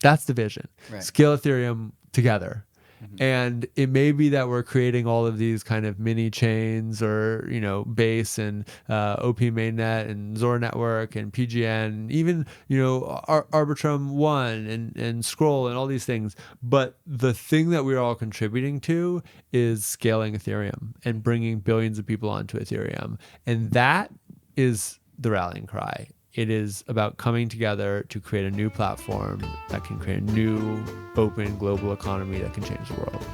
That's the vision. Right. Scale Ethereum together. And it may be that we're creating all of these kind of mini chains, or, you know, Base and OP Mainnet and Zora Network and PGN, even, you know, Arbitrum 1 and Scroll and all these things. But the thing that we're all contributing to is scaling Ethereum and bringing billions of people onto Ethereum. And that is the rallying cry. It is about coming together to create a new platform that can create a new, open, global economy that can change the world.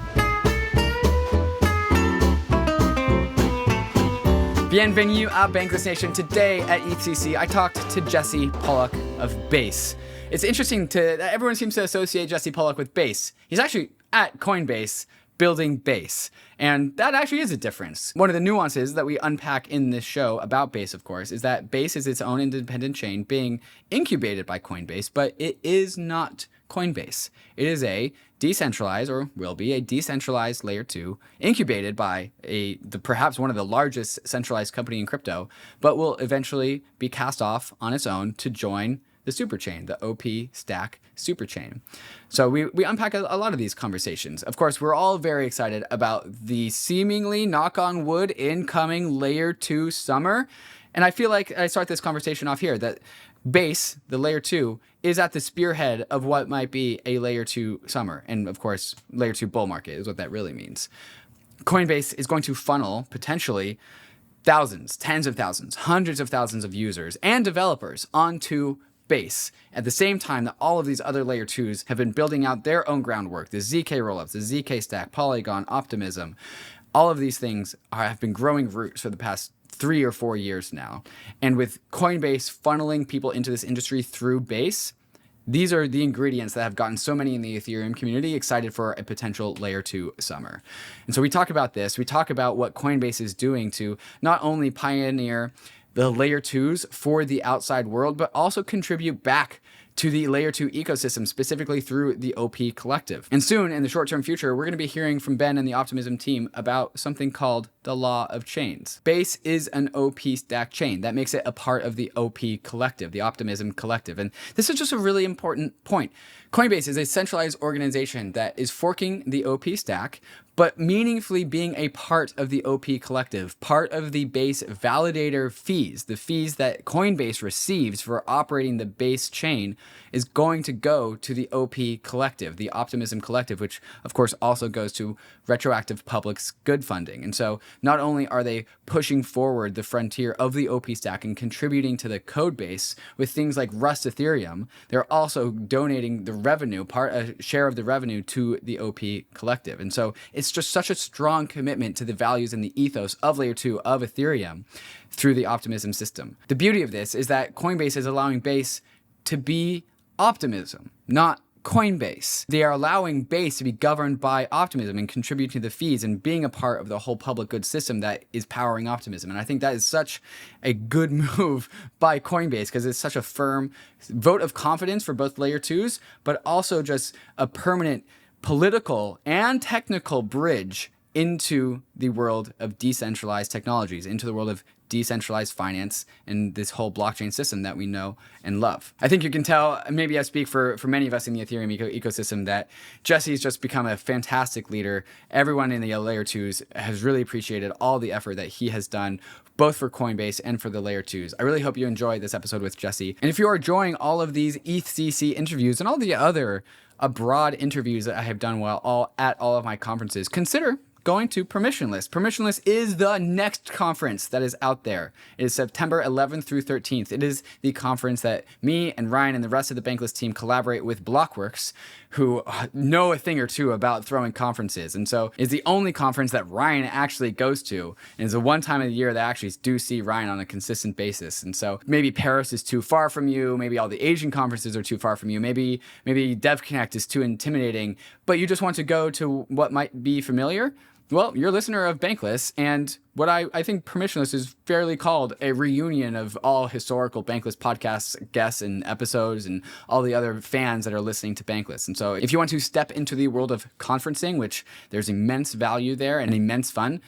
Bienvenue à Bankless Nation. Today at ETHCC, I talked to Jesse Pollak of Base. It's interesting everyone seems to associate Jesse Pollak with Base. He's actually at Coinbase building Base. And that actually is a difference. One of the nuances that we unpack in this show about Base, of course, is that Base is its own independent chain being incubated by Coinbase, but it is not Coinbase. It is a decentralized, or will be a decentralized layer 2, incubated by perhaps one of the largest centralized company in crypto, but will eventually be cast off on its own to join the superchain, the OP Stack superchain. So we unpack a lot of these conversations. Of course, we're all very excited about the seemingly, knock on wood, incoming layer 2 summer. And I feel like I start this conversation off here, that Base, the layer 2, is at the spearhead of what might be a layer 2 summer. And of course, layer 2 bull market is what that really means. Coinbase is going to funnel potentially thousands, tens of thousands, hundreds of thousands of users and developers onto Base at the same time that all of these other layer 2s have been building out their own groundwork. The ZK rollups, the ZK stack, Polygon, Optimism, all of these things have been growing roots for the past 3 or 4 years now. And with Coinbase funneling people into this industry through Base, these are the ingredients that have gotten so many in the Ethereum community excited for a potential layer 2 summer. And so we talk about this. We talk about what Coinbase is doing to not only pioneer the layer 2s for the outside world, but also contribute back to the layer 2 ecosystem, specifically through the OP collective. And soon, in the short-term future, we're going to be hearing from Ben and the Optimism team about something called the law of chains. Base is an OP stack chain. That makes it a part of the OP collective, the Optimism collective. And this is just a really important point. Coinbase is a centralized organization that is forking the OP stack, but meaningfully being a part of the OP collective, part of the Base validator fees, the fees that Coinbase receives for operating the Base chain, is going to go to the OP collective, the Optimism collective, which of course also goes to retroactive public's good funding. And so not only are they pushing forward the frontier of the OP stack and contributing to the code base with things like Rust Ethereum, they're also donating the revenue, a share of the revenue, to the OP collective. And so it's just such a strong commitment to the values and the ethos of layer 2 of Ethereum through the Optimism system. The beauty of this is that Coinbase is allowing Base to be Optimism, not Coinbase. They are allowing Base to be governed by Optimism and contribute to the fees and being a part of the whole public good system that is powering Optimism. And I think that is such a good move by Coinbase, because it's such a firm vote of confidence for both layer 2s, but also just a permanent political and technical bridge into the world of decentralized technologies, into the world of decentralized finance and this whole blockchain system that we know and love. I think you can tell, maybe I speak for many of us in the Ethereum ecosystem, that Jesse's just become a fantastic leader. Everyone in the layer 2s has really appreciated all the effort that he has done, both for Coinbase and for the layer 2s. I really hope you enjoyed this episode with Jesse. And if you are enjoying all of these ETHCC interviews and all the other broad interviews that I have done at all of my conferences, consider going to Permissionless. Permissionless is the next conference that is out there. It is September 11th through 13th. It is the conference that me and Ryan and the rest of the Bankless team collaborate with Blockworks, who know a thing or two about throwing conferences. And so it's the only conference that Ryan actually goes to. And it's the one time of the year that I actually do see Ryan on a consistent basis. And so maybe Paris is too far from you. Maybe all the Asian conferences are too far from you. Maybe DevConnect is too intimidating, but you just want to go to what might be familiar. Well, you're a listener of Bankless, and what I think Permissionless is fairly called a reunion of all historical Bankless podcasts, guests, and episodes, and all the other fans that are listening to Bankless. And so if you want to step into the world of conferencing, which there's immense value there and immense fun,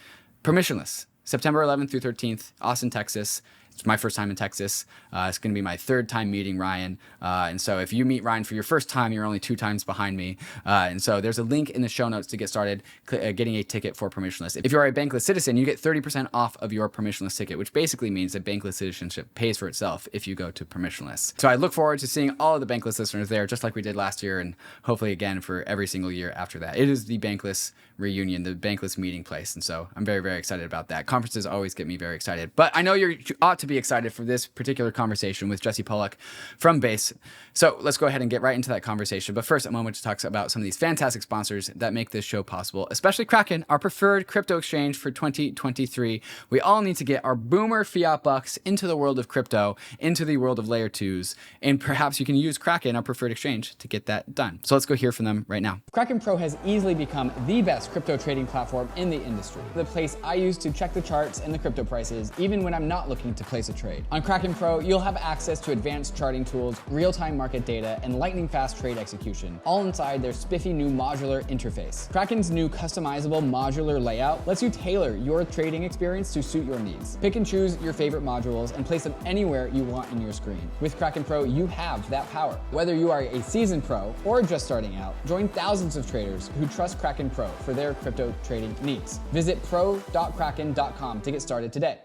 Permissionless, September 11th through 13th, Austin, Texas. It's my first time in Texas. It's going to be my third time meeting Ryan. And so if you meet Ryan for your first time, you're only 2 times behind me. And so there's a link in the show notes to get started getting a ticket for permissionless. If you are a Bankless citizen, you get 30% off of your permissionless ticket, which basically means that Bankless citizenship pays for itself if you go to permissionless. So I look forward to seeing all of the Bankless listeners there, just like we did last year, and hopefully again for every single year after that. It is the Bankless reunion, the Bankless meeting place. And so I'm very, very excited about that. Conferences always get me very excited. But I know you ought to be excited for this particular conversation with Jesse Pollak from Base. So let's go ahead and get right into that conversation. But first, a moment to talk about some of these fantastic sponsors that make this show possible, especially KRAKEN, our preferred crypto exchange for 2023. We all need to get our boomer fiat bucks into the world of crypto, into the world of layer 2s, and perhaps you can use KRAKEN, our preferred exchange, to get that done. So let's go hear from them right now. KRAKEN Pro has easily become the best crypto trading platform in the industry. The place I use to check the charts and the crypto prices, even when I'm not looking to place a trade. On KRAKEN Pro, you'll have access to advanced charting tools, real-time market data, and lightning-fast trade execution, all inside their spiffy new modular interface. KRAKEN's new customizable modular layout lets you tailor your trading experience to suit your needs. Pick and choose your favorite modules and place them anywhere you want in your screen. With KRAKEN Pro, you have that power. Whether you are a seasoned pro or just starting out, join thousands of traders who trust KRAKEN Pro for their crypto trading needs. Visit pro.kraken.com to get started today.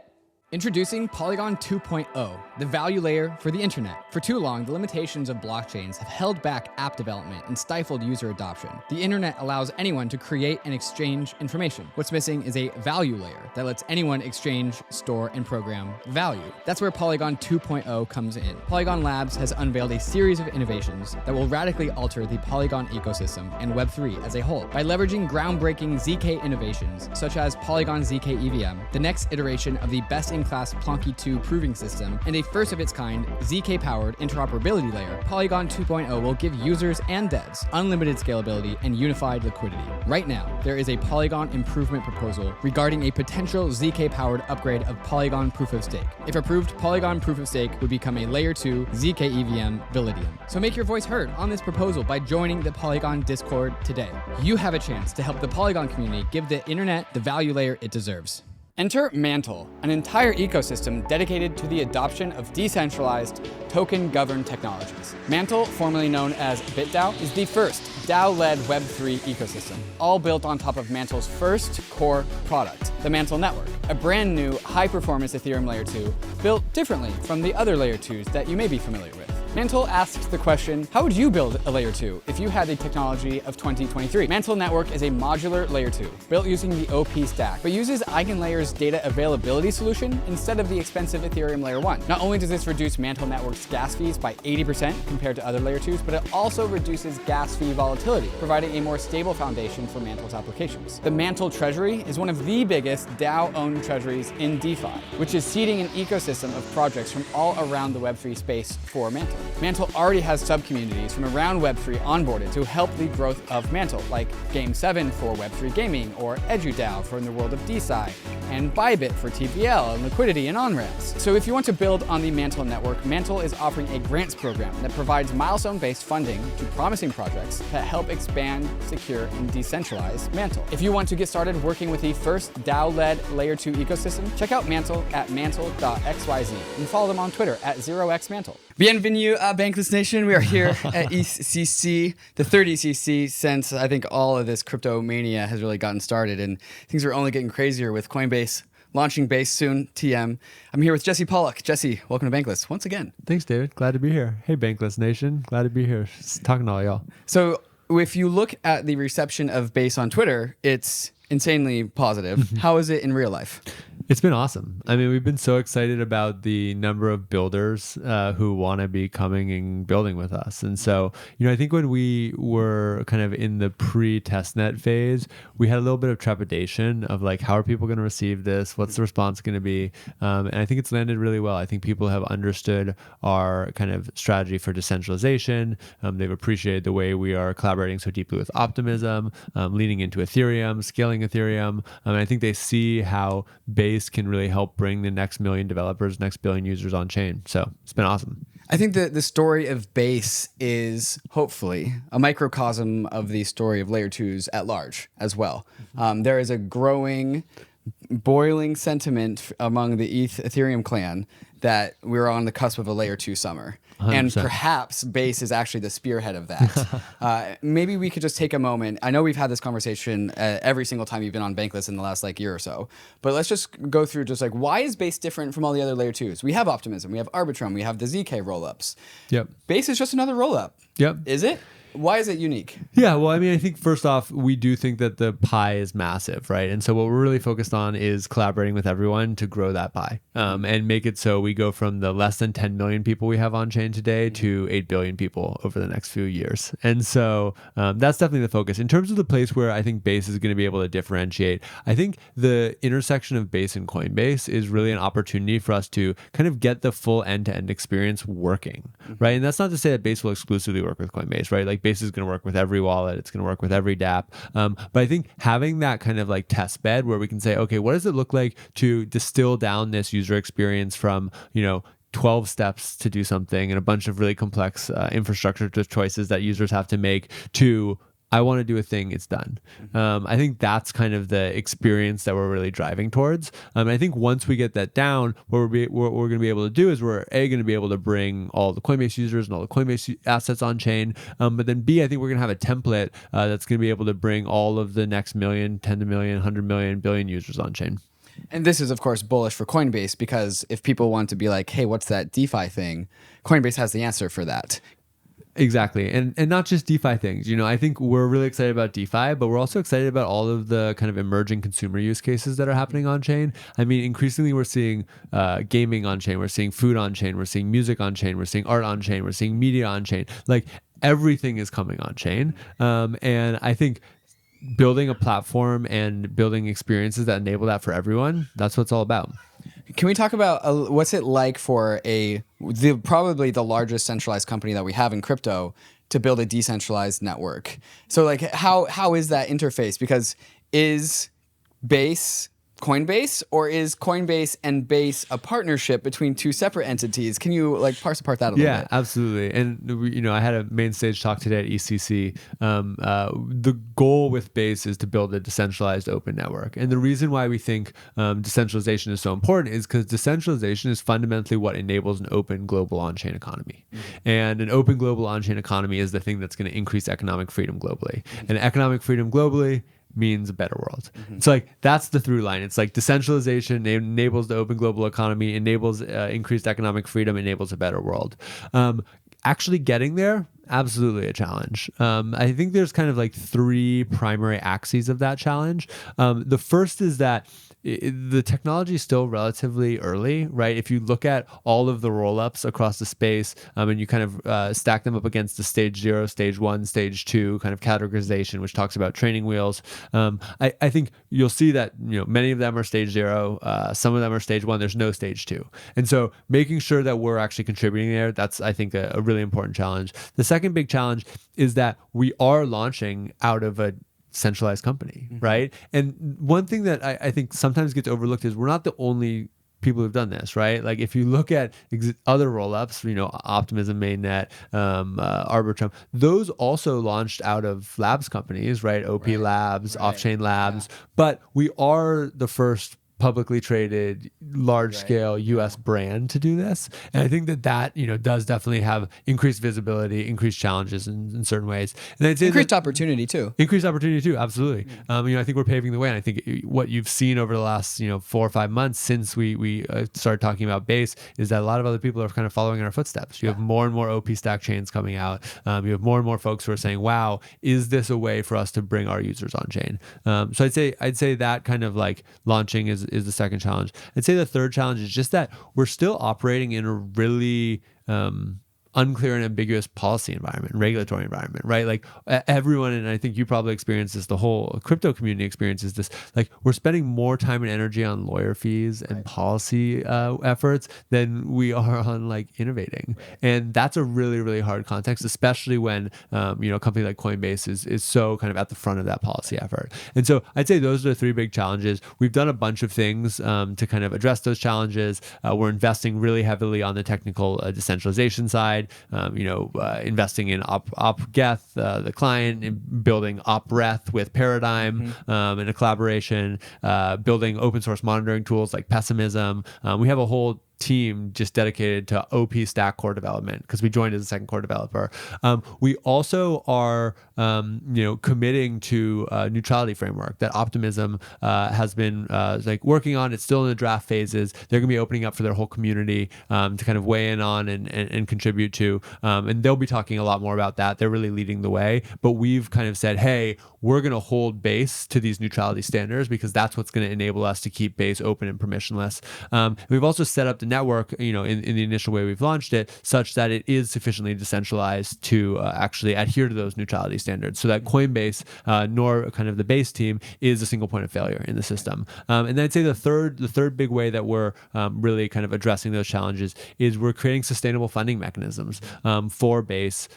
Introducing Polygon 2.0, the value layer for the internet. For too long, the limitations of blockchains have held back app development and stifled user adoption. The internet allows anyone to create and exchange information. What's missing is a value layer that lets anyone exchange, store, and program value. That's where Polygon 2.0 comes in. Polygon Labs has unveiled a series of innovations that will radically alter the Polygon ecosystem and Web3 as a whole. By leveraging groundbreaking ZK innovations, such as Polygon ZK EVM, the next iteration of the best-in-class Plonky 2 proving system, and a first-of-its-kind ZK-powered interoperability layer, Polygon 2.0 will give users and devs unlimited scalability and unified liquidity. Right now, there is a Polygon improvement proposal regarding a potential ZK-powered upgrade of Polygon Proof of Stake. If approved, Polygon Proof of Stake would become a Layer 2 ZK EVM Validium. So make your voice heard on this proposal by joining the Polygon Discord today. You have a chance to help the Polygon community give the internet the value layer it deserves. Enter MANTLE, an entire ecosystem dedicated to the adoption of decentralized, token-governed technologies. MANTLE, formerly known as BitDAO, is the first DAO-led Web3 ecosystem, all built on top of MANTLE's first core product, the MANTLE Network, a brand new high-performance Ethereum Layer 2 built differently from the other Layer 2s that you may be familiar with. MANTLE asked the question, how would you build a Layer 2 if you had the technology of 2023? MANTLE Network is a modular Layer 2, built using the OP stack, but uses EigenLayer's data availability solution instead of the expensive Ethereum Layer 1. Not only does this reduce MANTLE Network's gas fees by 80% compared to other Layer 2s, but it also reduces gas fee volatility, providing a more stable foundation for MANTLE's applications. The MANTLE Treasury is one of the biggest DAO-owned treasuries in DeFi, which is seeding an ecosystem of projects from all around the Web3 space for MANTLE. MANTLE already has sub-communities from around Web3 onboarded to help the growth of MANTLE, like Game7 for Web3 gaming, or EduDAO for in the world of DeSci, and Bybit for TVL and liquidity and on-ramps. So if you want to build on the MANTLE network, MANTLE is offering a grants program that provides milestone-based funding to promising projects that help expand, secure, and decentralize MANTLE. If you want to get started working with the first DAO-led Layer 2 ecosystem, check out MANTLE at mantle.xyz and follow them on Twitter at 0xmantle. Bienvenue à Bankless Nation. We are here at ECC, the third ECC since I think all of this crypto mania has really gotten started, and things are only getting crazier with Coinbase launching Base soon, TM. I'm here with Jesse Pollak. Jesse, welcome to Bankless once again. Thanks, David. Glad to be here. Hey, Bankless Nation. Glad to be here. Just talking to all y'all. So if you look at the reception of Base on Twitter, it's insanely positive. How is it in real life? It's been awesome. I mean, we've been so excited about the number of builders who want to be coming and building with us. And so, I think when we were kind of in the pre-testnet phase, we had a little bit of trepidation of like, how are people going to receive this? What's the response going to be? And I think it's landed really well. I think people have understood our kind of strategy for decentralization. They've appreciated the way we are collaborating so deeply with Optimism, leaning into Ethereum, scaling Ethereum. And I think they see how Base can really help bring the next million developers, next billion users on chain. So it's been awesome. I think that the story of Base is hopefully a microcosm of the story of Layer 2s at large as well. There is a growing boiling sentiment among the Ethereum clan that we're on the cusp of a layer 2 summer. 100%. And perhaps Base is actually the spearhead of that. Maybe we could just take a moment. I know we've had this conversation every single time you've been on Bankless in the last year or so, but let's just go through just why is Base different from all the other layer 2s? We have Optimism, we have Arbitrum, we have the ZK rollups. Yep. Base is just another rollup. Yep. Is it? Why is it unique? Yeah, well, I mean, I think first off, we do think that the pie is massive, right? And so what we're really focused on is collaborating with everyone to grow that pie and make it so we go from the less than 10 million people we have on chain today to 8 billion people over the next few years. And so that's definitely the focus. In terms of the place where I think Base is going to be able to differentiate, I think the intersection of Base and Coinbase is really an opportunity for us to kind of get the full end-to-end experience working, right? And that's not to say that Base will exclusively work with Coinbase, right? Like Base is going to work with every wallet. It's going to work with every dApp. But I think having that kind of test bed where we can say, okay, what does it look like to distill down this user experience from, 12 steps to do something and a bunch of really complex infrastructure choices that users have to make to I want to do a thing, it's done. I think that's kind of the experience that we're really driving towards. I think once we get that down, what we're going to be able to do is we're going to be able to bring all the Coinbase users and all the Coinbase assets on chain. But then B, I think we're going to have a template that's going to be able to bring all of the next million, 10 to million, 100 million, billion users on chain. And this is, of course, bullish for Coinbase because if people want to be like, hey, what's that DeFi thing? Coinbase has the answer for that. Exactly. And not just DeFi things. I think we're really excited about DeFi, but we're also excited about all of the kind of emerging consumer use cases that are happening on chain. I mean, increasingly we're seeing gaming on chain, we're seeing food on chain, we're seeing music on chain, we're seeing art on chain, we're seeing media on chain. Everything is coming on chain. And I think building a platform and building experiences that enable that for everyone, that's what it's all about. Can we talk about what's it like for probably the largest centralized company that we have in crypto to build a decentralized network? So how is that interface? Because is Base Coinbase, or is Coinbase and Base a partnership between two separate entities? Can you parse apart that a little bit? Yeah, absolutely. And I had a main stage talk today at ECC. The goal with Base is to build a decentralized open network. And the reason why we think decentralization is so important is because decentralization is fundamentally what enables an open global on-chain economy. Mm-hmm. And an open global on-chain economy is the thing that's going to increase economic freedom globally. Mm-hmm. And economic freedom globally means a better world. Mm-hmm. So that's the through line. It's decentralization enables the open global economy, enables increased economic freedom, enables a better world. Actually getting there, absolutely a challenge. I think there's kind of three primary axes of that challenge. The first is that the technology is still relatively early, right? If you look at all of the rollups across the space and you kind of stack them up against the stage 0, stage 1, stage 2 kind of categorization, which talks about training wheels, I think you'll see that many of them are stage 0, some of them are stage 1, there's no stage 2. And so making sure that we're actually contributing there, that's I think a really important challenge. The second big challenge is that we are launching out of a centralized company, mm-hmm. right? And one thing that I think sometimes gets overlooked is we're not the only people who've done this, right? If you look at other rollups, Optimism, Mainnet, ARBITRUM, those also launched out of labs companies, right? OP right. Labs, right. Off-chain labs, yeah. But we are the first publicly traded, large-scale right. U.S. brand to do this. And I think that does definitely have increased visibility, increased challenges in certain ways. And I'd say increased opportunity too. Increased opportunity too, absolutely. I think we're paving the way. And I think what you've seen over the last 4 or 5 months since we started talking about Base is that a lot of other people are kind of following in our footsteps. You have more and more OP stack chains coming out. You have more and more folks who are saying, wow, is this a way for us to bring our users on chain? So I'd say that kind of launching is the second challenge. I'd say the third challenge is just that we're still operating in a really unclear and ambiguous policy environment, regulatory environment, right? Everyone, and I think you probably experience this, the whole crypto community experiences this, we're spending more time and energy on lawyer fees and policy efforts than we are on innovating. Right. And that's a really, really hard context, especially when, a company like Coinbase is so kind of at the front of that policy effort. And so I'd say those are the three big challenges. We've done a bunch of things to kind of address those challenges. We're investing really heavily on the technical decentralization side. client, investing in OpGeth, the client, and building OpReth with Paradigm in a collaboration, building open source monitoring tools like Pessimism. We have a whole team just dedicated to OP Stack core development because we joined as a second core developer. We also are, committing to a neutrality framework that Optimism has been working on. It's still in the draft phases. They're going to be opening up for their whole community to kind of weigh in on and contribute to. And they'll be talking a lot more about that. They're really leading the way. But we've kind of said, hey, we're going to hold Base to these neutrality standards because that's what's going to enable us to keep Base open and permissionless. We've also set up the network, in the initial way we've launched it, such that it is sufficiently decentralized to actually adhere to those neutrality standards, so that Coinbase, nor kind of the Base team, is a single point of failure in the system. And then I'd say the third big way that we're really kind of addressing those challenges is we're creating sustainable funding mechanisms for Base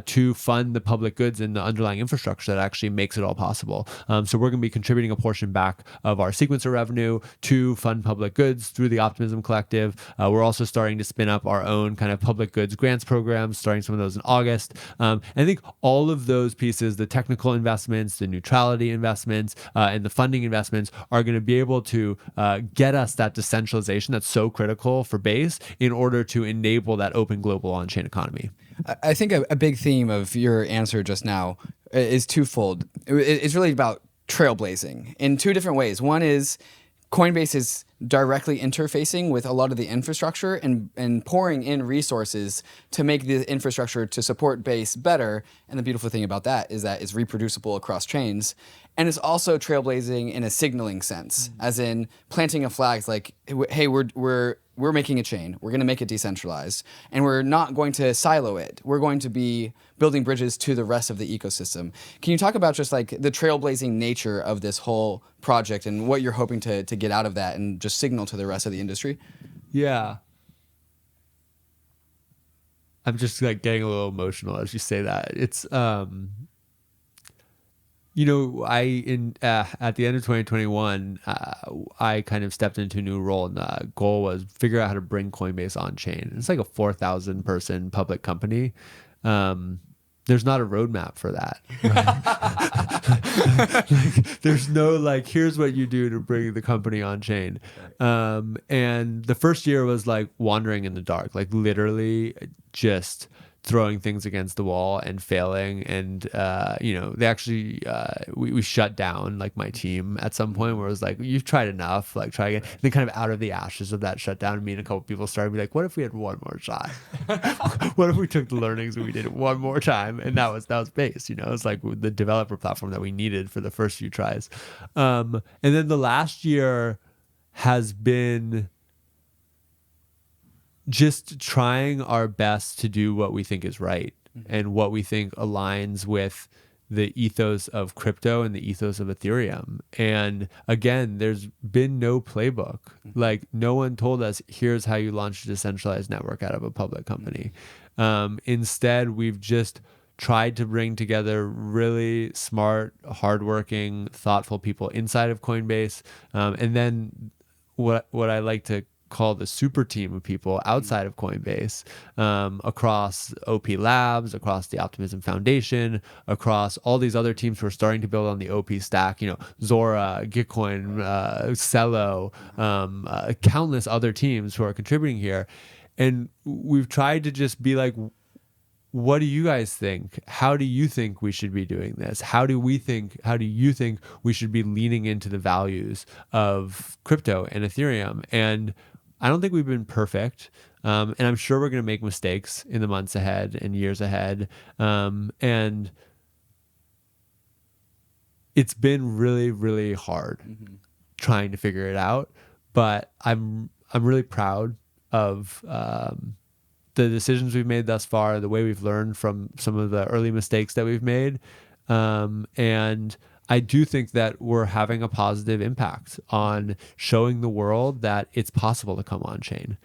to fund the public goods and the underlying infrastructure that actually makes it all possible. So we're going to be contributing a portion back of our sequencer revenue to fund public goods through the Optimism Collective. We're also starting to spin up our own kind of public goods grants programs, starting some of those in August. And I think all of those pieces, the technical investments, the neutrality investments, and the funding investments, are going to be able to get us that decentralization that's so critical for Base in order to enable that open global on-chain economy. I think a big theme of your answer just now is twofold. It's really about trailblazing in two different ways. One is Coinbase is directly interfacing with a lot of the infrastructure and pouring in resources to make the infrastructure to support Base better. And the beautiful thing about that is that it's reproducible across chains. And it's also trailblazing in a signaling sense, as in planting a flag like, hey, we're making a chain. We're going to make it decentralized. And we're not going to silo it. We're going to be building bridges to the rest of the ecosystem. Can you talk about just like the trailblazing nature of this whole project and what you're hoping to get out of that and just signal to the rest of the industry? Yeah. I'm just like getting a little emotional as you say that. It's, at the end of 2021, I kind of stepped into a new role, and the goal was figure out how to bring Coinbase on chain. It's like a 4,000 person public company. There's not a roadmap for that. Right? There's no here's what you do to bring the company on chain. And the first year was like wandering in the dark, literally just throwing things against the wall and failing. And, they actually, we shut down my team at some point where it was like, you've tried enough, try again. And then kind of out of the ashes of that shutdown, me and a couple people started to be like, what if we had one more shot? What if we took the learnings and we did it one more time? And that was Base, it's like the developer platform that we needed for the first few tries. And then the last year has been just trying our best to do what we think is right and what we think aligns with the ethos of crypto and the ethos of Ethereum. And again, there's been no playbook. No one told us, here's how you launch a decentralized network out of a public company. Instead, we've just tried to bring together really smart, hardworking, thoughtful people inside of Coinbase. And then what I like to call the super team of people outside of Coinbase, across OP Labs, across the Optimism Foundation, across all these other teams who are starting to build on the OP stack, Zora, Gitcoin, Cello, countless other teams who are contributing here. And we've tried to just be like, what do you guys think? How do you think we should be doing this? How do you think we should be leaning into the values of crypto and Ethereum? And I don't think we've been perfect. And I'm sure we're going to make mistakes in the months ahead and years ahead. And it's been really, really hard trying to figure it out. But I'm really proud of the decisions we've made thus far, the way we've learned from some of the early mistakes that we've made. And I do think that we're having a positive impact on showing the world that it's possible to come on chain.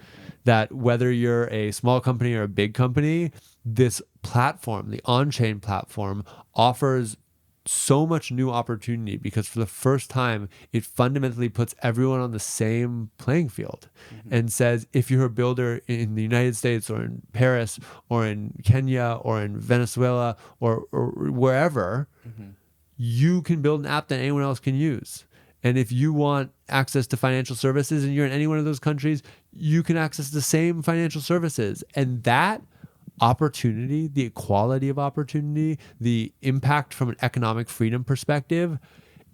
That whether you're a small company or a big company, this platform, the on-chain platform, offers so much new opportunity because for the first time, it fundamentally puts everyone on the same playing field and says, if you're a builder in the United States or in Paris or in Kenya or in Venezuela or wherever, you can build an app that anyone else can use. And if you want access to financial services and you're in any one of those countries, you can access the same financial services. And that opportunity, the equality of opportunity, the impact from an economic freedom perspective,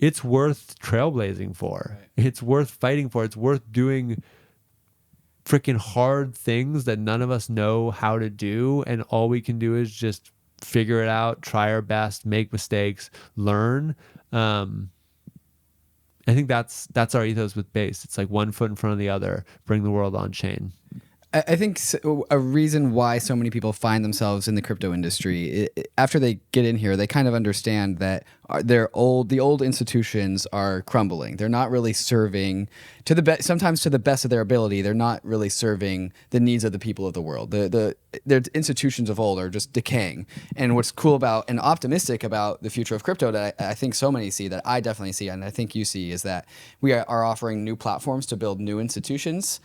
it's worth trailblazing for. Right. It's worth fighting for. It's worth doing freaking hard things that none of us know how to do. And all we can do is just figure it out, try our best, make mistakes, learn. I think that's our ethos with Base. It's like one foot in front of the other, bring the world on chain. I think a reason why so many people find themselves in the crypto industry, after they get in here, they kind of understand that the old institutions are crumbling. They're not really serving sometimes to the best of their ability. They're not really serving the needs of the people of the world. The institutions of old are just decaying. And what's cool about and optimistic about the future of crypto that I think so many see, that I definitely see, and I think you see, is that we are offering new platforms to build new institutions.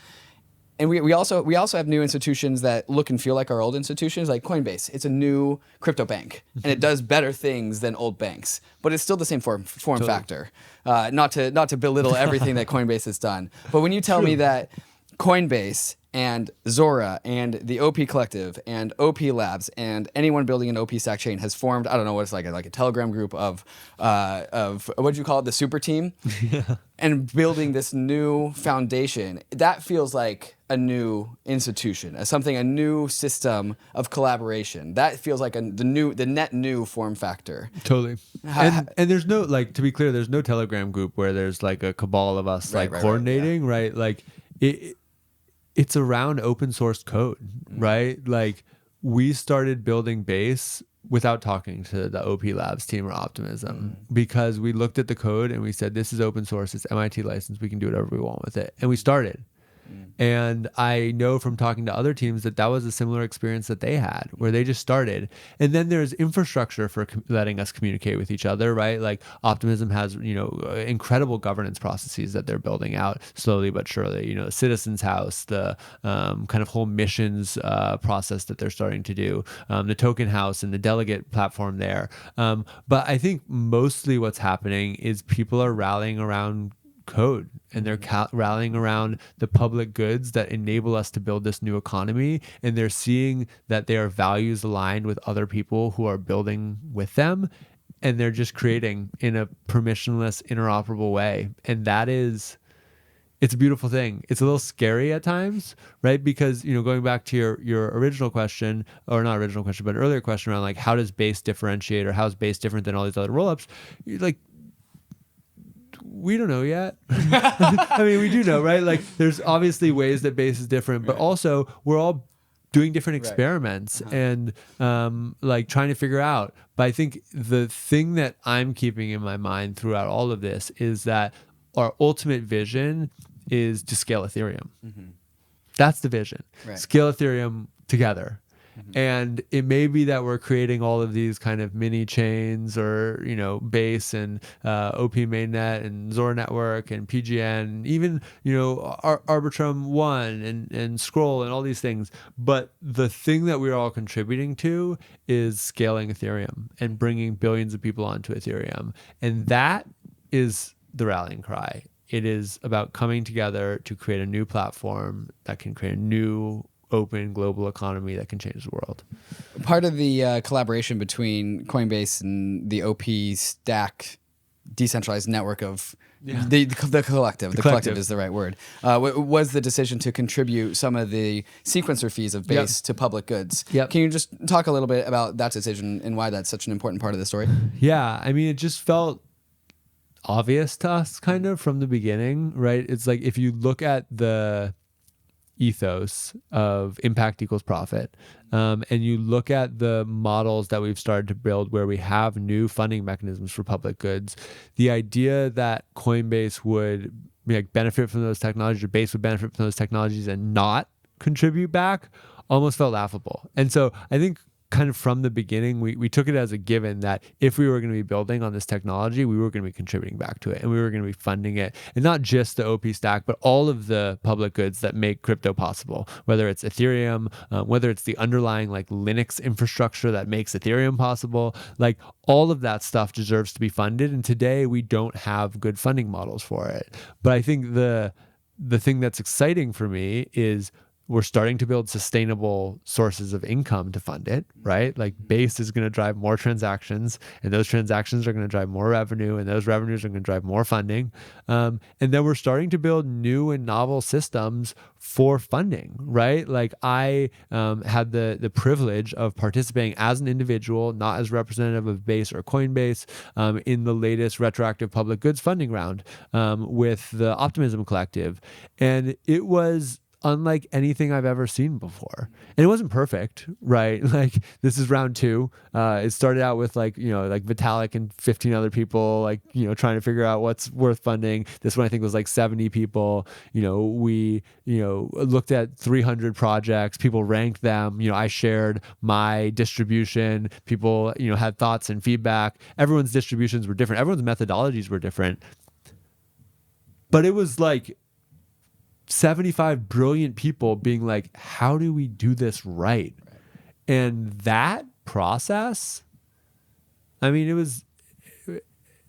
And we also have new institutions that look and feel like our old institutions, like Coinbase. It's a new crypto bank, and it does better things than old banks, but it's still the same form totally. Factor. Not to belittle everything that Coinbase has done, but when you tell me that Coinbase and Zora and the OP Collective and OP Labs and anyone building an OP stack chain has formed, I don't know what it's like a Telegram group of what'd you call it, the super team, and building this new foundation, that feels like a new institution, a new system of collaboration. That feels like the net new form factor. Totally. And there's no, like, to be clear, there's no Telegram group where there's like a cabal of us coordinating, right? Like it's around open source code, right? Like we started building Base without talking to the OP Labs team or Optimism because we looked at the code and we said, this is open source, it's MIT licensed, we can do whatever we want with it. And we started. And I know from talking to other teams that was a similar experience that they had, where they just started. And then there's infrastructure for letting us communicate with each other, right? Like Optimism has, incredible governance processes that they're building out slowly but surely. Citizens House, the kind of whole missions process that they're starting to do, the Token House and the delegate platform there. But I think mostly what's happening is people are rallying around code, and they're rallying around the public goods that enable us to build this new economy, and they're seeing that they are values aligned with other people who are building with them, and they're just creating in a permissionless, interoperable way. And it's a beautiful thing. It's a little scary at times, right? Because, going back to your original question, or not original question, but earlier question around like, how does Base differentiate, or how is Base different than all these other rollups? Like, we don't know yet. I mean, we do know, right? Like there's obviously ways that Base is different, but also we're all doing different experiments and like trying to figure out. But I think the thing that I'm keeping in my mind throughout all of this is that our ultimate vision is to scale Ethereum. That's the vision. Right. Scale Ethereum together. And it may be that we're creating all of these kind of mini chains, or Base and OP Mainnet and Zora Network and PGN, even ARBITRUM 1 and Scroll and all these things. But the thing that we're all contributing to is scaling Ethereum and bringing billions of people onto Ethereum, and that is the rallying cry. It is about coming together to create a new platform that can create a new open global economy that can change the world. Part of the collaboration between Coinbase and the OP stack decentralized network of the collective. The collective is the right word. Was the decision to contribute some of the sequencer fees of Base to public goods. Can you just talk a little bit about that decision and why that's such an important part of the story? Yeah, I mean, it just felt obvious to us kind of from the beginning, right? It's like if you look at the ethos of impact equals profit, and you look at the models that we've started to build where we have new funding mechanisms for public goods, the idea that Coinbase would benefit from those technologies, or Base would benefit from those technologies and not contribute back, almost felt laughable. And so I think kind of from the beginning, we took it as a given that if we were going to be building on this technology, we were going to be contributing back to it, and we were going to be funding it. And not just the OP stack, but all of the public goods that make crypto possible, whether it's Ethereum, whether it's the underlying like Linux infrastructure that makes Ethereum possible, like all of that stuff deserves to be funded. And today we don't have good funding models for it. But I think the thing that's exciting for me is we're starting to build sustainable sources of income to fund it, right? Like Base is going to drive more transactions, and those transactions are going to drive more revenue, and those revenues are going to drive more funding. And then we're starting to build new and novel systems for funding, right? Like I had the privilege of participating as an individual, not as representative of Base or Coinbase, in the latest retroactive public goods funding round with the Optimism Collective. And it was unlike anything I've ever seen before. And it wasn't perfect, right? Like this is round 2. It started out with like Vitalik and 15 other people, like, trying to figure out what's worth funding. This one I think was like 70 people. We, looked at 300 projects, people ranked them. I shared my distribution. People, had thoughts and feedback. Everyone's distributions were different. Everyone's methodologies were different. But it was like 75 brilliant people being like, how do we do this right? And that process, I mean, it was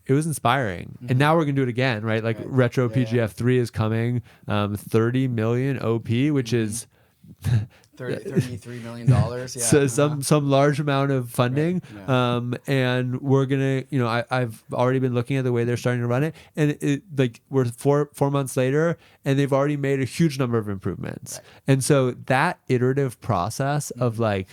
inspiring. And now we're gonna do it again, right? Like Retro PGF 3 is coming, 30 million OP, which is $33 million. Yeah. So some large amount of funding. And we're gonna, I've already been looking at the way they're starting to run it, and it like we're four months later, and they've already made a huge number of improvements. Right. And so that iterative process of like,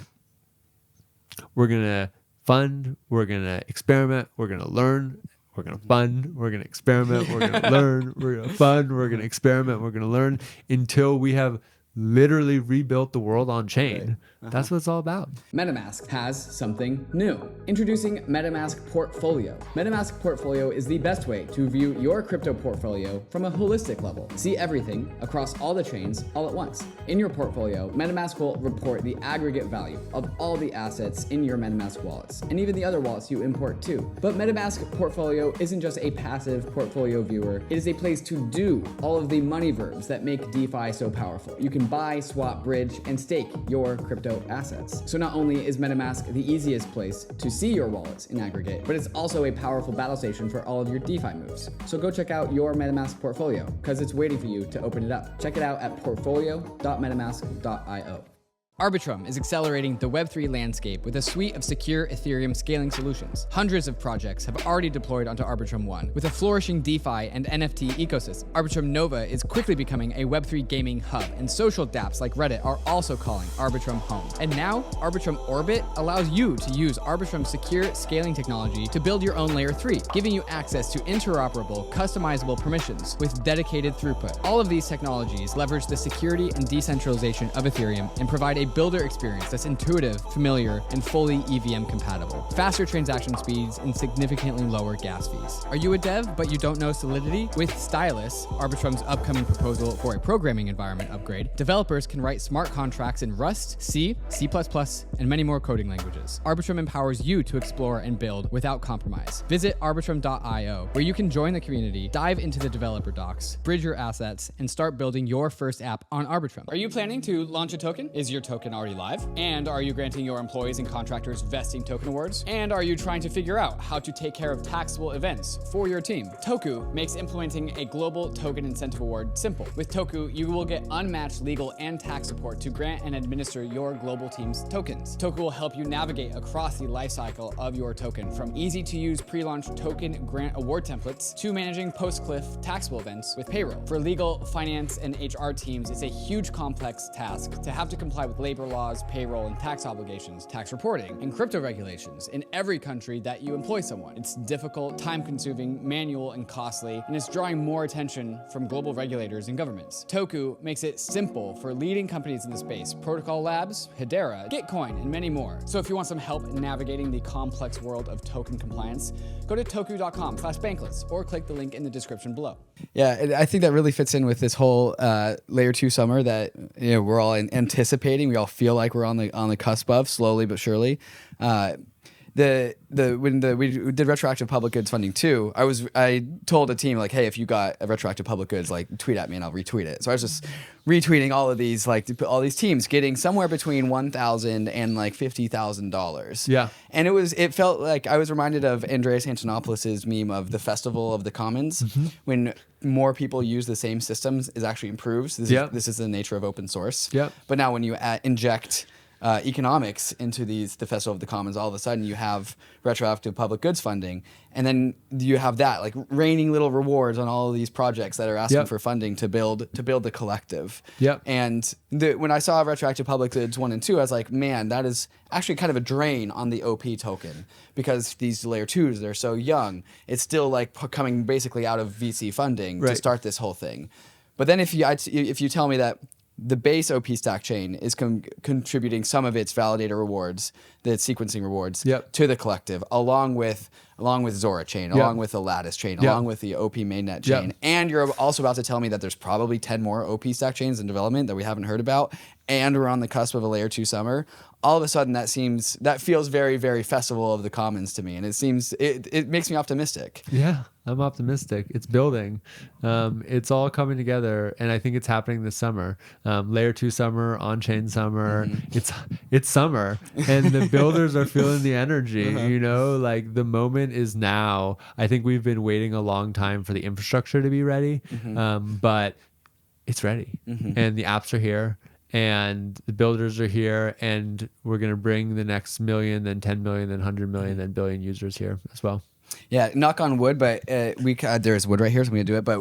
we're gonna fund, we're gonna experiment, we're gonna learn, we're going to fund, we're going to experiment, we're going to learn, we're going to fund, we're going to experiment, we're going to learn until we have literally rebuilt the world on chain. That's what it's all about. MetaMask has something new. Introducing MetaMask Portfolio. MetaMask Portfolio is the best way to view your crypto portfolio from a holistic level. See everything across all the chains all at once. In your portfolio, MetaMask will report the aggregate value of all the assets in your MetaMask wallets, and even the other wallets you import too. But MetaMask Portfolio isn't just a passive portfolio viewer. It is a place to do all of the money verbs that make DeFi so powerful. You can buy, swap, bridge, and stake your crypto assets. So not only is MetaMask the easiest place to see your wallets in aggregate, but it's also a powerful battle station for all of your DeFi moves. So go check out your MetaMask portfolio, because it's waiting for you to open it up. Check it out at portfolio.metamask.io. ARBITRUM is accelerating the Web3 landscape with a suite of secure Ethereum scaling solutions. Hundreds of projects have already deployed onto ARBITRUM 1. With a flourishing DeFi and NFT ecosystem, ARBITRUM Nova is quickly becoming a Web3 gaming hub, and social dApps like Reddit are also calling ARBITRUM home. And now, ARBITRUM Orbit allows you to use ARBITRUM's secure scaling technology to build your own Layer 3, giving you access to interoperable, customizable permissions with dedicated throughput. All of these technologies leverage the security and decentralization of Ethereum and provide a builder experience that's intuitive, familiar, and fully EVM compatible. Faster transaction speeds and significantly lower gas fees. Are you a dev but you don't know Solidity? With Stylus, Arbitrum's upcoming proposal for a programming environment upgrade, developers can write smart contracts in Rust, C, C++, and many more coding languages. Arbitrum empowers you to explore and build without compromise. Visit arbitrum.io, where you can join the community, dive into the developer docs, bridge your assets, and start building your first app on Arbitrum. Are you planning to launch a token? Is your token already live? And are you granting your employees and contractors vesting token awards? And are you trying to figure out how to take care of taxable events for your team? TOKU makes implementing a global token incentive award simple. With TOKU, you will get unmatched legal and tax support to grant and administer your global team's tokens. TOKU will help you navigate across the lifecycle of your token, from easy-to-use pre-launch token grant award templates to managing post-cliff taxable events with payroll. For legal, finance, and HR teams, it's a huge complex task to have to comply with labor laws, payroll and tax obligations, tax reporting, and crypto regulations in every country that you employ someone. It's difficult, time-consuming, manual, and costly, and it's drawing more attention from global regulators and governments. TOKU makes it simple for leading companies in the space: Protocol Labs, Hedera, Gitcoin, and many more. So if you want some help navigating the complex world of token compliance, go to toku.com/bankless or click the link in the description below. Yeah, I think that really fits in with this whole layer 2 summer that we're all anticipating we all feel like we're on the cusp of, slowly but surely. When we did retroactive public goods funding too, I told a team like, hey, if you got a retroactive public goods, like tweet at me and I'll retweet it. So I was just retweeting all these teams getting somewhere between $1,000 and like $50,000. Yeah. And it felt like I was reminded of Andreas Antonopoulos' meme of the Festival of the Commons. When more people use the same systems, it actually improves. This is the nature of open source. Yeah. But now when you inject economics into the Festival of the Commons, all of a sudden you have retroactive public goods funding, and then you have that like raining little rewards on all of these projects that are asking for funding to build the collective. Yep. And when I saw retroactive public goods 1 and 2, I was like, man, that is actually kind of a drain on the OP token, because these layer 2s, they're so young. It's still like coming basically out of VC funding to start this whole thing. But then if you tell me that the base OP stack chain is contributing some of its validator rewards, the sequencing rewards, to the collective, along with Zora chain, along with the Lattice chain, along with the OP Mainnet chain. And you're also about to tell me that there's probably 10 more OP stack chains in development that we haven't heard about, and we're on the cusp of a layer 2 summer. All of a sudden that feels very, very Festival of the Commons to me, and it makes me optimistic. Yeah, I'm optimistic. It's building. It's all coming together, and I think it's happening this summer. Layer 2 summer, on-chain summer. It's summer, and the builders are feeling the energy. You know, like the moment is now. I think we've been waiting a long time for the infrastructure to be ready, but it's ready, and the apps are here. And the builders are here, and we're going to bring the next million, then 10 million, then 100 million, then billion users here as well. Yeah, knock on wood, but there's wood right here, so I'm going to do it. But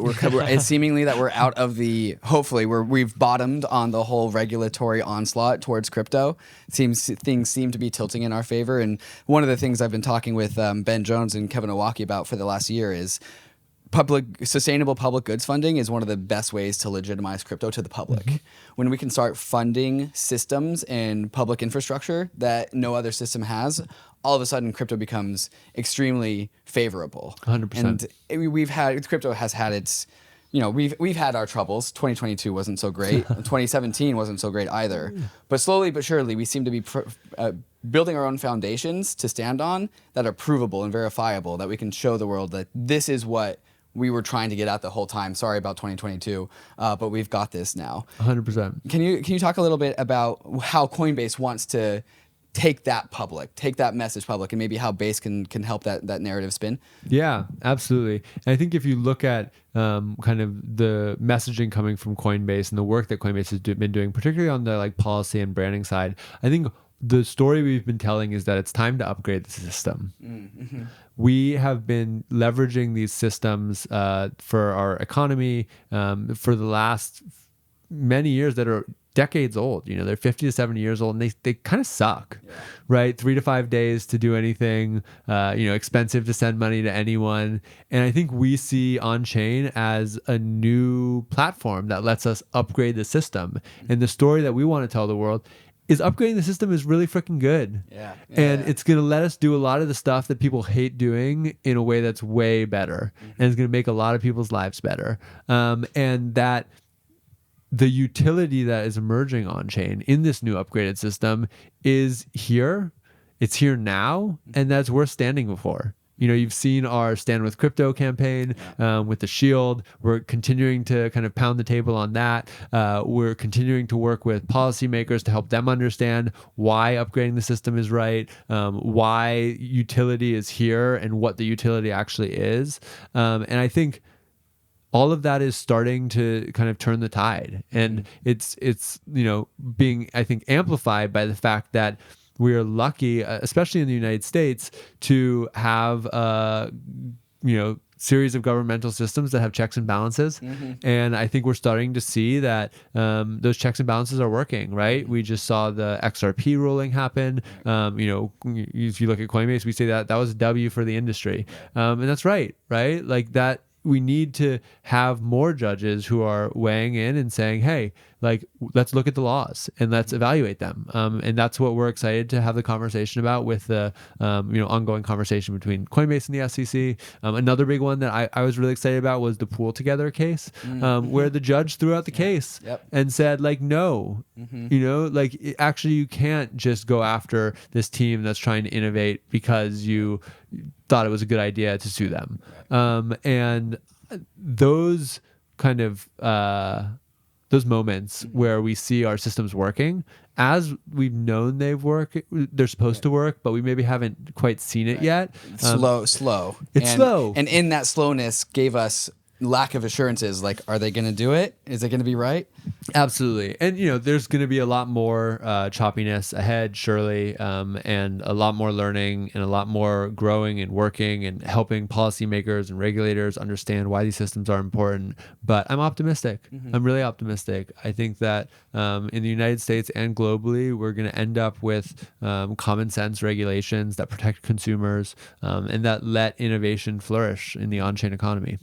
it's seemingly that we're out of hopefully we've bottomed on the whole regulatory onslaught towards crypto. Things seem to be tilting in our favor. And one of the things I've been talking with Ben Jones and Kevin Owaki about for the last year is sustainable public goods funding is one of the best ways to legitimize crypto to the public. When we can start funding systems and public infrastructure that no other system has, all of a sudden crypto becomes extremely favorable. 100%. And crypto has had its, we've had our troubles. 2022 wasn't so great. 2017 wasn't so great either. But slowly but surely, we seem to be building our own foundations to stand on that are provable and verifiable, that we can show the world that this is what we were trying to get at the whole time. Sorry about 2022, but we've got this now. 100%. Can you talk a little bit about how Coinbase wants to take that message public, and maybe how Base can help that narrative spin? Yeah, absolutely. And I think if you look at kind of the messaging coming from Coinbase and the work that Coinbase has been doing, particularly on the like policy and branding side, I think the story we've been telling is that it's time to upgrade the system. We have been leveraging these systems for our economy for the last many years that are decades old. They're 50 to 70 years old, and they kind of suck, right? 3 to 5 days to do anything, expensive to send money to anyone. And I think we see Onchain as a new platform that lets us upgrade the system. And the story that we want to tell the world is upgrading the system is really freaking good. And it's going to let us do a lot of the stuff that people hate doing in a way that's way better. And it's going to make a lot of people's lives better. And that the utility that is emerging on chain in this new upgraded system is here. It's here now. And that's worth standing for. You've seen our Stand With Crypto campaign with the Shield. We're continuing to kind of pound the table on that. We're continuing to work with policymakers to help them understand why upgrading the system is right, why utility is here, and what the utility actually is. And I think all of that is starting to kind of turn the tide. And it's being, I think, amplified by the fact that we are lucky, especially in the United States, to have a series of governmental systems that have checks and balances. And I think we're starting to see that those checks and balances are working, right? We just saw the XRP ruling happen. If you look at Coinbase, we say that was a W for the industry. And that's right? Like that. We need to have more judges who are weighing in and saying, hey, like let's look at the laws and let's evaluate them. And that's what we're excited to have the conversation about with the ongoing conversation between Coinbase and the SEC. Another big one that I was really excited about was the Pool Together case, where the judge threw out the case and said, like, no, actually you can't just go after this team that's trying to innovate because you thought it was a good idea to sue them. And those kind of those moments where we see our systems working as we've known they're supposed to work, but we maybe haven't quite seen it yet. Slow. It's slow. And in that slowness gave us lack of assurances. Like, are they going to do it? Is it going to be right? Absolutely. And, there's going to be a lot more choppiness ahead, surely, and a lot more learning and a lot more growing and working and helping policymakers and regulators understand why these systems are important. But I'm optimistic. I'm really optimistic. I think that in the United States and globally, we're going to end up with common sense regulations that protect consumers and that let innovation flourish in the on-chain economy.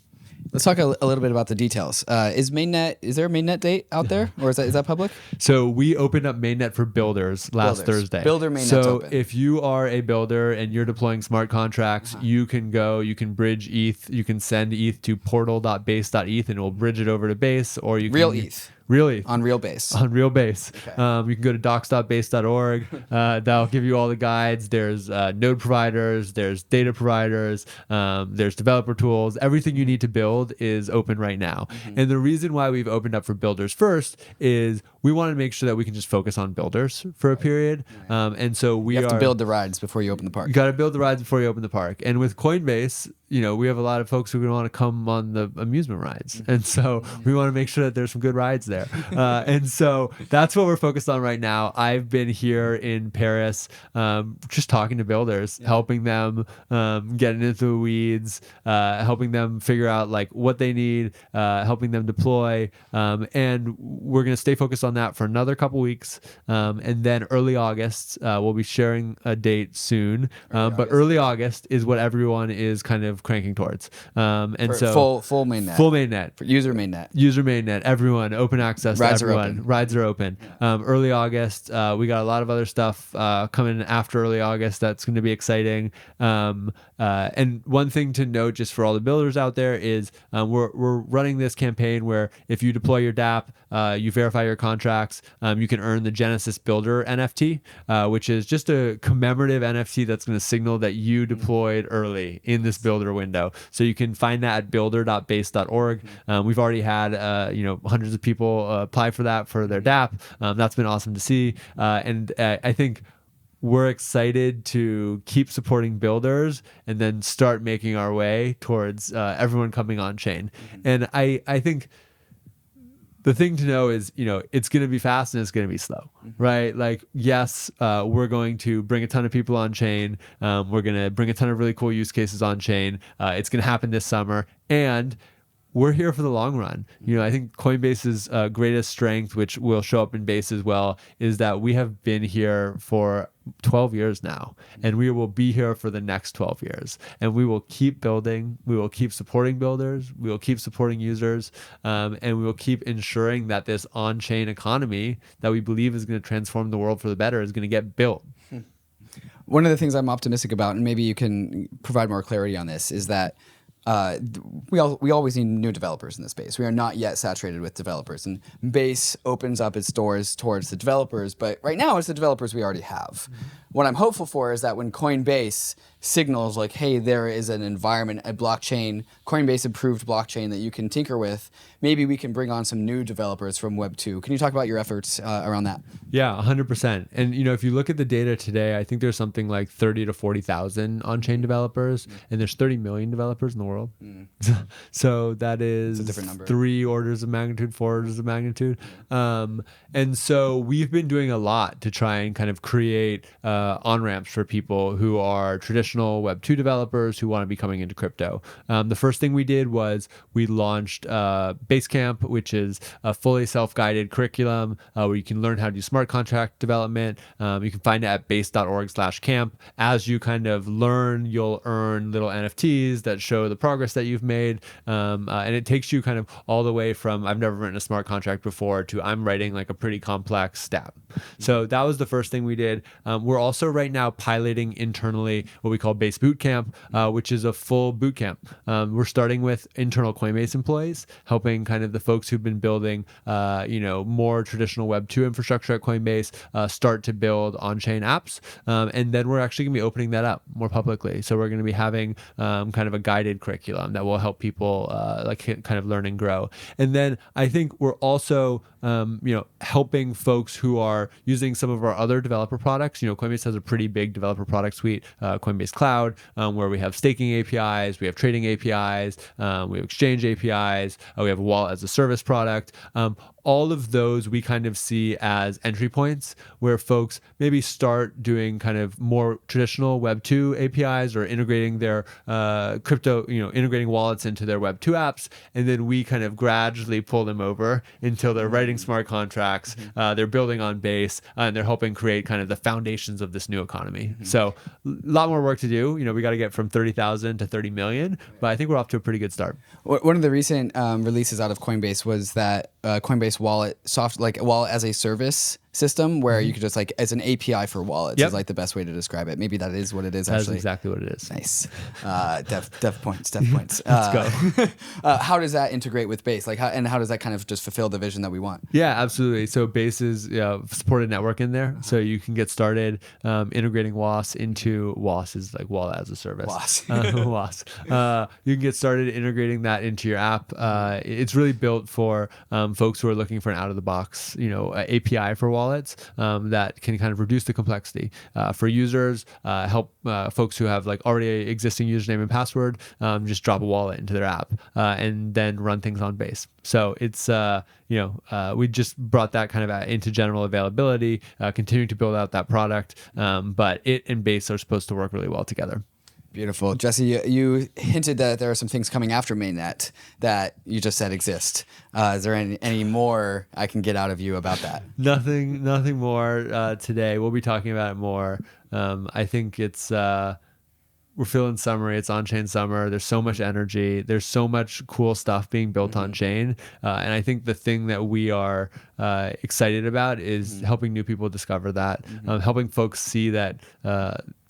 Let's talk a little bit about the details. Is there a mainnet date out there, or is that public? So we opened up mainnet for builders last Thursday. Builder mainnet's so open. If you are a builder and you're deploying smart contracts, you can bridge ETH, you can send ETH to portal.base.eth and it will bridge it over to Base, or you can Real ETH. Really? On real base. On real base. Okay. You can go to docs.base.org. That'll give you all the guides. There's node providers. There's data providers. There's developer tools. Everything you need to build is open right now. And the reason why we've opened up for builders first is we want to make sure that we can just focus on builders for a period. And so you have to build the rides before you open the park. You got to build the rides before you open the park. And with Coinbase, we have a lot of folks who want to come on the amusement rides. And so we want to make sure that there's some good rides there. And so that's what we're focused on right now. I've been here in Paris, just talking to builders, helping them getting into the weeds, helping them figure out like what they need, helping them deploy. And we're going to stay focused on that for another couple weeks. And then early August, we'll be sharing a date soon. But early August is what everyone is kind of cranking towards. And so full mainnet. Full mainnet. For user mainnet. User mainnet. Everyone. Open access Rides to everyone. are open. Rides are open. Early August. We got a lot of other stuff coming after early August that's going to be exciting. And one thing to note just for all the builders out there is we're running this campaign where if you deploy your dApp, you verify your contracts, you can earn the Genesis Builder NFT, which is just a commemorative NFT that's going to signal that you deployed early in this builder window. So you can find that at builder.base.org. We've already had hundreds of people apply for that for their dApp. That's been awesome to see. And I think we're excited to keep supporting builders and then start making our way towards everyone coming on chain. And I think the thing to know is, it's going to be fast and it's going to be slow, right? Like, yes, we're going to bring a ton of people on chain. We're going to bring a ton of really cool use cases on chain. It's going to happen this summer. And we're here for the long run. I think Coinbase's greatest strength, which will show up in Base as well, is that we have been here for 12 years now, and we will be here for the next 12 years. And we will keep building. We will keep supporting builders. We will keep supporting users. And we will keep ensuring that this on-chain economy that we believe is going to transform the world for the better is going to get built. One of the things I'm optimistic about, and maybe you can provide more clarity on this, is that we always need new developers in this space. We are not yet saturated with developers, and Base opens up its doors towards the developers, but right now it's the developers we already have. What I'm hopeful for is that when Coinbase signals like, hey, there is an environment, a blockchain, Coinbase approved blockchain that you can tinker with, maybe we can bring on some new developers from Web 2. Can you talk about your efforts around that? Yeah, 100%. And if you look at the data today, I think there's something like 30 to 40,000 on-chain developers, and there's 30 million developers in the world. So that is a different number. 3 orders of magnitude, 4 orders of magnitude. And so we've been doing a lot to try and kind of create on-ramps for people who are traditional Web2 developers who want to be coming into crypto. The first thing we did was we launched Basecamp, which is a fully self-guided curriculum where you can learn how to do smart contract development. You can find it at base.org/camp. As you kind of learn, you'll earn little NFTs that show the progress that you've made. And it takes you kind of all the way from I've never written a smart contract before to I'm writing like a pretty complex step. So that was the first thing we did. We're also right now piloting internally what we call Base Bootcamp, which is a full bootcamp. We're starting with internal Coinbase employees, helping kind of the folks who've been building, more traditional Web2 infrastructure at Coinbase start to build on-chain apps. And then we're actually going to be opening that up more publicly. So we're going to be having kind of a guided curriculum that will help people kind of learn and grow. And then I think we're also helping folks who are using some of our other developer products. Coinbase has a pretty big developer product suite, Coinbase Cloud, where we have staking APIs, we have trading APIs, we have exchange APIs, we have a wallet as a service product. All of those we kind of see as entry points where folks maybe start doing kind of more traditional Web2 APIs or integrating their crypto, integrating wallets into their Web2 apps. And then we kind of gradually pull them over until they're writing smart contracts, they're building on Base, and they're helping create kind of the foundations of this new economy. So a lot more work to do. We got to get from 30,000 to 30 million, but I think we're off to a pretty good start. One of the recent releases out of Coinbase was that Coinbase wallet wallet as a service system where you could just as an API for wallets is like the best way to describe it. Maybe that is what it is. That's actually exactly what it is. Nice. Dev points. Let's go. How does that integrate with Base? How does that kind of just fulfill the vision that we want? Yeah, absolutely. So Base is supported network in there, so you can get started integrating WAS into WAS is like wallet as a service. WAS. You can get started integrating that into your app. It's really built for folks who are looking for an out of the box, API for wallets that can kind of reduce the complexity for users, help folks who have already a existing username and password just drop a wallet into their app and then run things on Base. So it's we just brought that kind of into general availability, continuing to build out that product, but it and Base are supposed to work really well together. Beautiful. Jesse, you hinted that there are some things coming after Mainnet that you just said exist. Is there any more I can get out of you about that? Nothing more today. We'll be talking about it more. I think it's we're feeling summer. It's on-chain summer. There's so much energy. There's so much cool stuff being built on-chain. And I think the thing that we are excited about is helping new people discover that, helping folks see that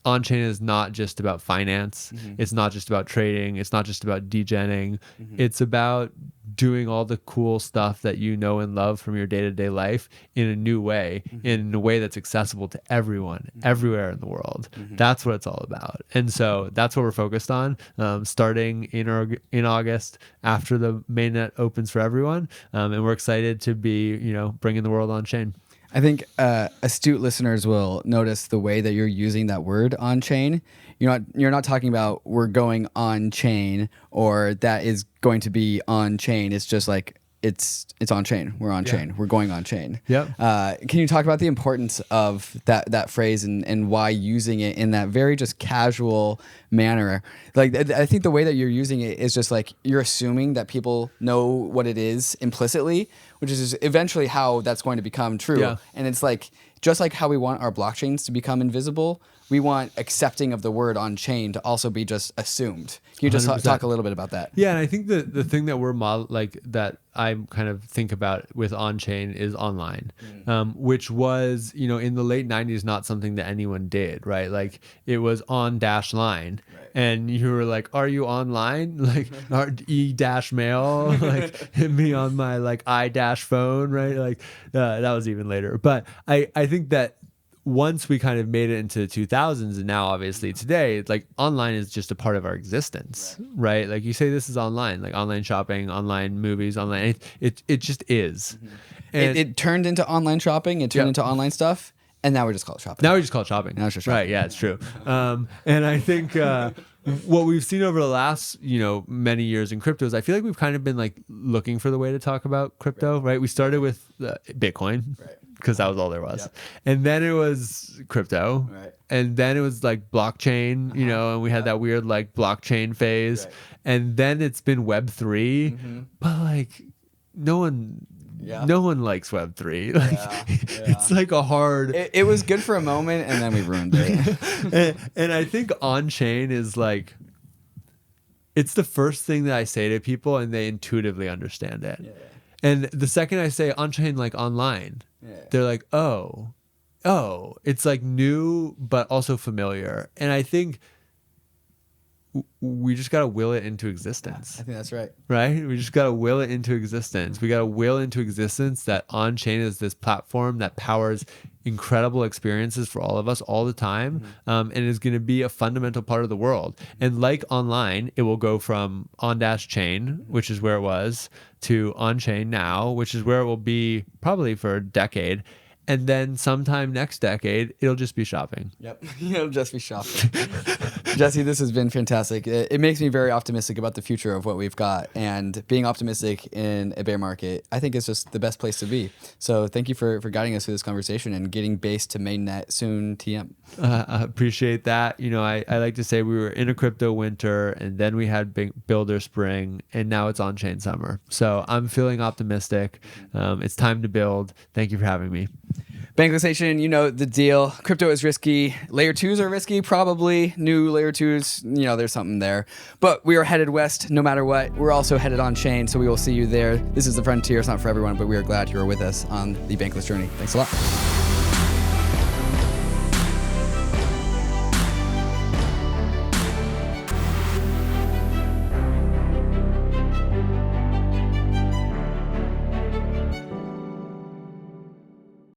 on-chain is not just about finance. It's not just about trading. It's not just about degenning. It's about doing all the cool stuff that you know and love from your day-to-day life in a new way, in a way that's accessible to everyone, everywhere in the world. That's what it's all about. And so that's what we're focused on, starting in August after the mainnet opens for everyone. And we're excited to be, bringing the world on-chain. I think astute listeners will notice the way that you're using that word on chain. You're not talking about we're going on chain or that is going to be on chain. It's just it's on chain. We're on chain. We're going on chain. Yep. Can you talk about the importance of that phrase and why using it in that very just casual manner? I think the way that you're using it is just you're assuming that people know what it is implicitly, which is eventually how that's going to become true. Yeah. And it's just like how we want our blockchains to become invisible, we want accepting of the word on chain to also be just assumed. Can you just talk a little bit about that? Yeah, and I think the thing that we're that I kind of think about with on-chain is online, which was, in the late 90s, not something that anyone did, right? It was on-line. Right. And you were like, are you online? E-mail, hit me on my I-phone, right? That was even later. But I think that once we kind of made it into the 2000s and now obviously today, online is just a part of our existence, right? You say this is online, online shopping, online movies, online, it just is. And it turned into online shopping, it turned into online stuff, and now we just call it shopping. Now it's just shopping. Now it's just shopping. Right, yeah, it's true. And I think what we've seen over the last, many years in crypto is I feel like we've kind of been like looking for the way to talk about crypto, right? We started with Bitcoin because that was all there was. Yep. And then it was crypto. Right. And then it was like blockchain, and we had that weird like blockchain phase. Right. And then it's been Web3, but like no one likes Web3. Like it's like a hard. It was good for a moment, and then we ruined it. and I think Onchain is like, it's the first thing that I say to people, and they intuitively understand it. Yeah. And the second I say Onchain, like online, they're like, oh, it's like new but also familiar. And I think we just got to will it into existence. I think that's right. Right? We just got to will it into existence. We got to will into existence that Onchain is this platform that powers incredible experiences for all of us all the time, and is going to be a fundamental part of the world. And like online, it will go from on-chain, which is where it was, to on-chain now, which is where it will be probably for a decade. And then sometime next decade, it'll just be shopping. Yep, it'll just be shopping. Jesse, this has been fantastic. It makes me very optimistic about the future of what we've got. And being optimistic in a bear market, I think is just the best place to be. So thank you for guiding us through this conversation and getting Base to mainnet, soon TM. I appreciate that. I like to say we were in a crypto winter, and then we had builder spring, and now it's on-chain summer. So I'm feeling optimistic. It's time to build. Thank you for having me. Bankless Nation, you know the deal. Crypto is risky. Layer 2s are risky, probably. New layer 2s, there's something there. But we are headed west no matter what. We're also headed on chain, so we will see you there. This is the frontier. It's not for everyone, but we are glad you are with us on the Bankless journey. Thanks a lot.